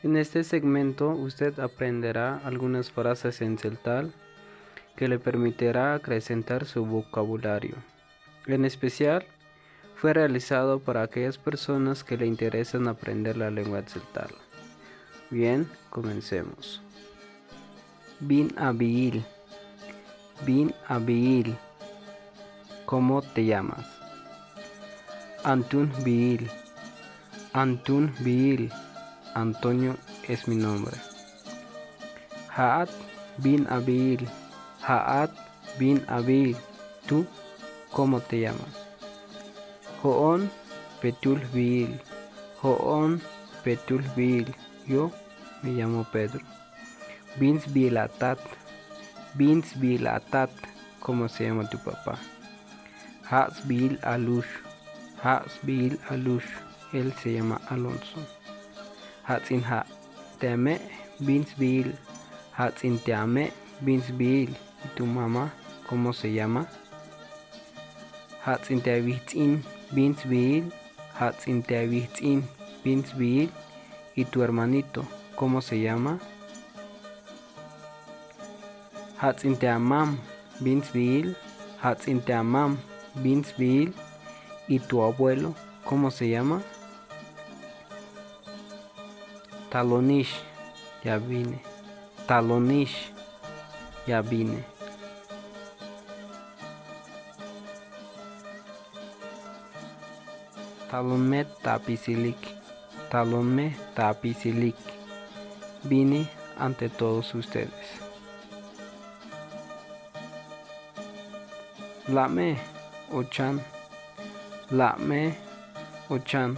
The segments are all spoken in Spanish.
En este segmento usted aprenderá algunas frases en celtal que le permitirá acrecentar su vocabulario. En especial, fue realizado para aquellas personas que le interesan aprender la lengua celtal. Bien, comencemos. Bin Abiil. Bin Abiil. ¿Cómo te llamas? Antun Biil. Antun Biil. Antonio es mi nombre. Haat bin Abiil. Haat bin Abiil. ¿Tú cómo te llamas? Hoon Petul Biil. Hoon Petul Biil. Yo me llamo Pedro. Bins Bilatat. Bins Bilatat. ¿Cómo se llama tu papá? Has Bil Alush. Has Bil Alush. Él se llama Alonso. Hatsin Ha Teme Bins Bil. Hatsin Teame Bins Bil. ¿Y tu mamá cómo se llama? Hatsin Teavitzin Bins Bil. Hatsin Teavitzin Bins Bil. ¿Y tu hermanito cómo se llama? Hatsin Teamam Bins Bil. Hatsin Teamam Bins Bil. ¿Y tu abuelo cómo se llama? Talonish, ya vine. Talonish, ya vine. Talonme tapisilik. Talonme tapisilik. Vine ante todos ustedes. Lame Ochan. Lame Ochan.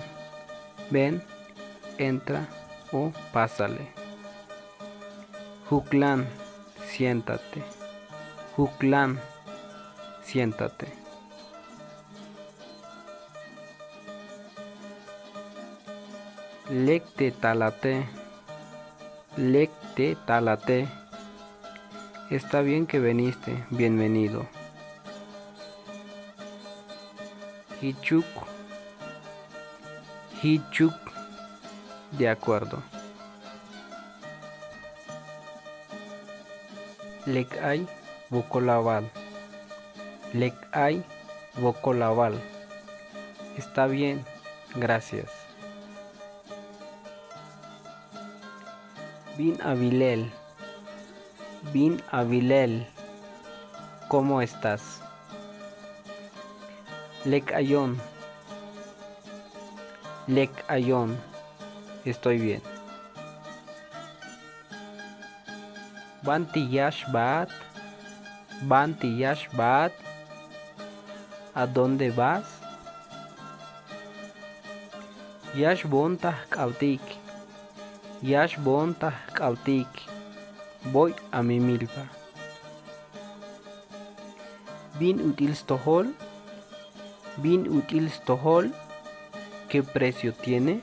Ven, entra o pásale. Juklan, siéntate. Juklan, siéntate. Lekte talate. Lekte talate. Está bien que viniste, bienvenido. Hichuk. Hichuk. De acuerdo. Lekay Vokolawal. Lekay Vokolawal. Está bien, gracias. Bin Avilel. Bin Avilel. ¿Cómo estás? Lekayon. Lekayon. Estoy bien. Banti Yashbat. Banti Yashbat. ¿A dónde vas? Yashbontah Kautik. Yashbontah Kautik. Voy a mi milpa. Bin Util Stohol. Bin Util Stohol. ¿Qué precio tiene?